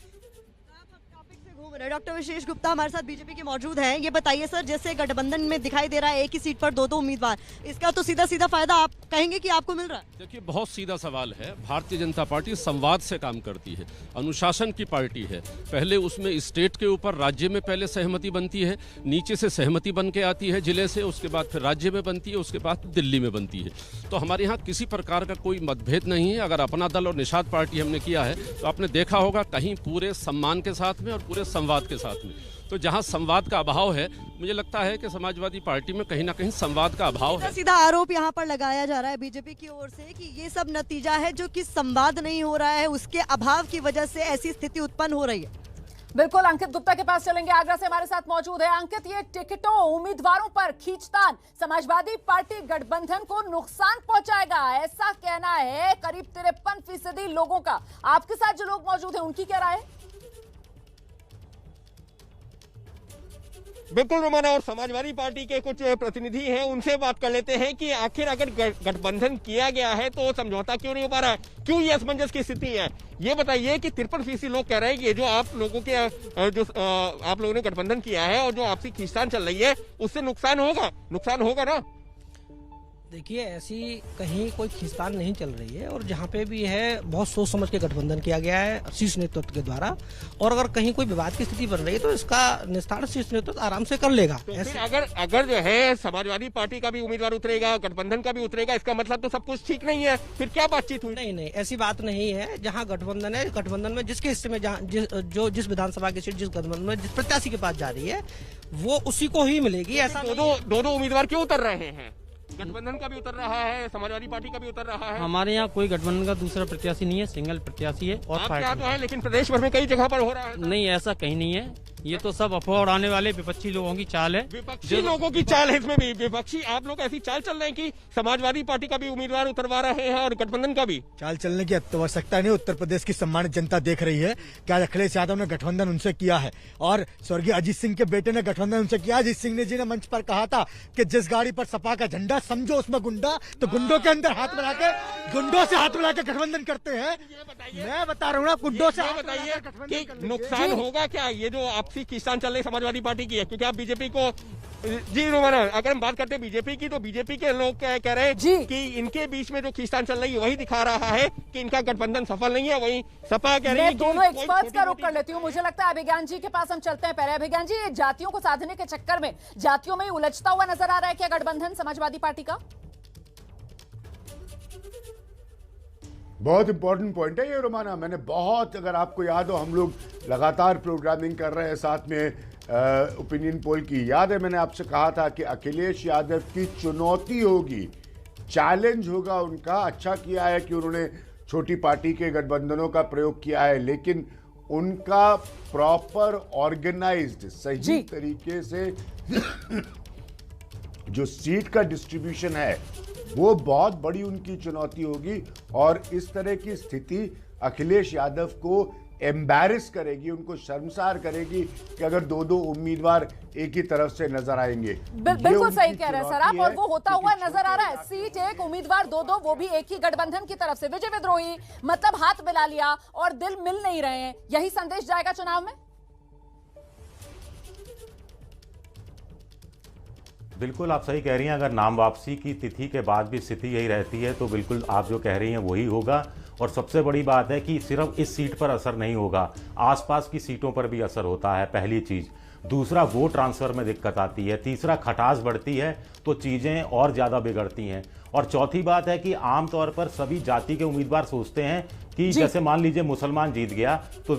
Speaker 16: डॉक्टर विशेष गुप्ता हमारे साथ बीजेपी के मौजूद हैं। ये बताइए सर, जैसे गठबंधन में दिखाई दे रहा है एक ही सीट पर दो उम्मीदवार, इसका तो सीधा सीधा फायदा आप कहेंगे कि आपको मिल रहा है?
Speaker 18: देखिए, बहुत सीधा सवाल है। भारतीय जनता पार्टी संवाद से काम करती है, अनुशासन की पार्टी है। पहले उसमें स्टेट के ऊपर राज्य में पहले सहमति बनती है, नीचे से सहमति बन के आती है जिले से, उसके बाद फिर राज्य में बनती है, उसके बाद दिल्ली में बनती है। तो हमारे यहाँ किसी प्रकार का कोई मतभेद नहीं है। अगर अपना दल और निषाद पार्टी हमने किया है तो आपने देखा होगा कहीं पूरे सम्मान के साथ में और पूरे संवाद के साथ में। तो जहां संवाद का अभाव है, मुझे लगता है कि समाजवादी पार्टी में कहीं ना कहीं संवाद का अभाव है।
Speaker 16: सीधा आरोप यहां पर लगाया जा रहा है बीजेपी की ओर से कि ये सब नतीजा है जो कि संवाद नहीं हो रहा है, उसके अभाव की वजह से ऐसी स्थिति उत्पन्न हो रही है।
Speaker 1: बिल्कुल, अंकित गुप्ता के पास चलेंगे, आगरा से हमारे साथ मौजूद है। अंकित, ये टिकटों उम्मीदवारों पर खींचतान समाजवादी पार्टी गठबंधन को नुकसान पहुंचाएगा, ऐसा कहना है करीब 53% लोगों का। आपके साथ जो लोग मौजूद हैं उनकी क्या राय है?
Speaker 19: बिल्कुल रोमाना, और समाजवादी पार्टी के कुछ प्रतिनिधि हैं, उनसे बात कर लेते हैं कि आखिर अगर गठबंधन किया गया है तो समझौता क्यों नहीं हो पा रहा है, क्यों ये असमंजस की स्थिति है। ये बताइए कि 53% लोग कह रहे हैं कि जो आप लोगों के आप लोगों ने गठबंधन किया है और जो आपसी खींचतान चल रही है उससे नुकसान होगा ना?
Speaker 20: देखिए, ऐसी कहीं कोई खींचतान नहीं चल रही है, और जहाँ पे भी है बहुत सोच समझ के गठबंधन किया गया है शीर्ष नेतृत्व के द्वारा। और अगर कहीं कोई विवाद की स्थिति बन रही है तो इसका निस्तारण शीर्ष नेतृत्व आराम से कर लेगा।
Speaker 19: तो अगर जो है समाजवादी पार्टी का भी उम्मीदवार उतरेगा, गठबंधन का भी उतरेगा, इसका मतलब तो सब कुछ ठीक नहीं है, फिर क्या बातचीत हुई?
Speaker 20: नहीं, ऐसी बात नहीं है। जहाँ गठबंधन है, गठबंधन में जिसके हिस्से में जिस विधानसभा की सीट जिस गठबंधन में जिस प्रत्याशी के पास जा रही है वो उसी को ही मिलेगी। ऐसा
Speaker 19: दो उम्मीदवार क्यों उतर रहे हैं? गठबंधन का भी उतर रहा है, समाजवादी पार्टी का भी उतर रहा है।
Speaker 20: हमारे यहाँ कोई गठबंधन का दूसरा प्रत्याशी नहीं है, सिंगल प्रत्याशी है। और
Speaker 19: क्या तो है, लेकिन प्रदेश भर में कई जगह पर हो रहा है।
Speaker 20: नहीं, ऐसा कहीं नहीं है। ये तो सब अफवाह उड़ाने वाले विपक्षी लोगों की चाल है।
Speaker 19: विपक्षी लोगों की चाल है इसमें भी। विपक्षी आप लोग ऐसी चाल चल रहे हैं कि समाजवादी पार्टी का भी उम्मीदवार उतरवा रहे हैं और गठबंधन का भी।
Speaker 21: चाल चलने की आवश्यकता नहीं। उत्तर प्रदेश की सम्मानित जनता देख रही है क्या अखिलेश यादव ने गठबंधन उनसे किया है, और स्वर्गीय अजीत सिंह के बेटे ने गठबंधन उनसे किया। अजीत सिंह जी ने मंच पर कहा था कि जिस गाड़ी पर सपा का झंडा समझो उसमें गुंडा, तो गुंडों के अंदर हाथ मिला के, गुंडों से हाथ मिला के गठबंधन करते हैं। मैं बता रहा हूँ ना, गुंडों से
Speaker 19: बताइए नुकसान होगा क्या ये जो आपसी खींचतान चल रही समाजवादी पार्टी की है? क्योंकि आप बीजेपी को जी रोमाना, अगर हम बात करते हैं बीजेपी की, तो बीजेपी के लोग कह रहे हैं कि इनके बीच में जो खींचतान चल रही है वही दिखा रहा है कि इनका गठबंधन सफल नहीं है। वही सपा कह रही है।
Speaker 1: दोनों एक्सपर्ट्स का रुख कर लेती हूँ। मुझे लगता है अभिज्ञान जी के पास हम चलते हैं। पहले अभिज्ञान जी, ये जातियों को साधने के चक्कर में जातियों में उलझता हुआ नजर आ रहा है क्या गठबंधन समाजवादी पार्टी का?
Speaker 22: बहुत इंपॉर्टेंट पॉइंट है ये रोमाना। मैंने बहुत, अगर आपको याद हो, हम लोग लगातार प्रोग्रामिंग कर रहे हैं साथ में ओपिनियन पोल की। याद है मैंने आपसे कहा था कि अखिलेश यादव की चुनौती होगी, चैलेंज होगा उनका। अच्छा किया है कि उन्होंने छोटी पार्टी के गठबंधनों का प्रयोग किया है, लेकिन उनका प्रॉपर ऑर्गेनाइज्ड सही तरीके से जो सीट का डिस्ट्रीब्यूशन है वो बहुत बड़ी उनकी चुनौती होगी। और इस तरह की स्थिति अखिलेश यादव को एम्बैरेस करेगी, उनको शर्मसार करेगी कि अगर दो उम्मीदवार एक ही तरफ से नजर आएंगे।
Speaker 1: बिल्कुल सही कह रहे हैं सर आप, और वो होता हुआ नजर आ रहा है। सीट एक, उम्मीदवार दो, वो भी एक ही गठबंधन की तरफ से। विजय विद्रोही मतलब हाथ मिला लिया और दिल मिल नहीं रहे हैं, यही संदेश जाएगा चुनाव में?
Speaker 24: बिल्कुल आप सही कह रही हैं। अगर नाम वापसी की तिथि के बाद भी स्थिति यही रहती है तो बिल्कुल आप जो कह रही हैं वही होगा। और सबसे बड़ी बात है कि सिर्फ इस सीट पर असर नहीं होगा, आसपास की सीटों पर भी असर होता है, पहली चीज़। दूसरा, वोट ट्रांसफ़र में दिक्कत आती है। तीसरा, खटास बढ़ती है तो चीज़ें और ज़्यादा बिगड़ती हैं। और चौथी बात है कि आमतौर पर सभी जाति के उम्मीदवार सोचते हैं कि जैसे मान लीजिए मुसलमान जीत गया तो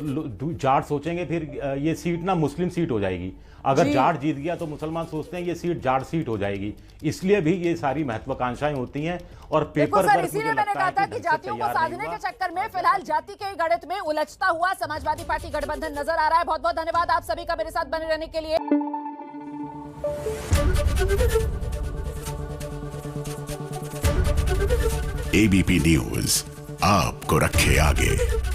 Speaker 24: जाट सोचेंगे फिर ये सीट ना मुस्लिम सीट हो जाएगी। अगर जाट जीत गया तो मुसलमान सोचते हैं ये सीट जाट सीट हो जाएगी। इसलिए भी ये सारी महत्वाकांक्षाएं होती हैं। और पेपर
Speaker 1: सर, इसीलिए मैंने कहा था कि जातियों को साधने के चक्कर में फिलहाल जाति के गणित में उलझता हुआ समाजवादी पार्टी गठबंधन नजर आ रहा है। बहुत बहुत धन्यवाद आप सभी का मेरे साथ बने रहने के लिए।
Speaker 23: एबीपी न्यूज आपको रखे आगे।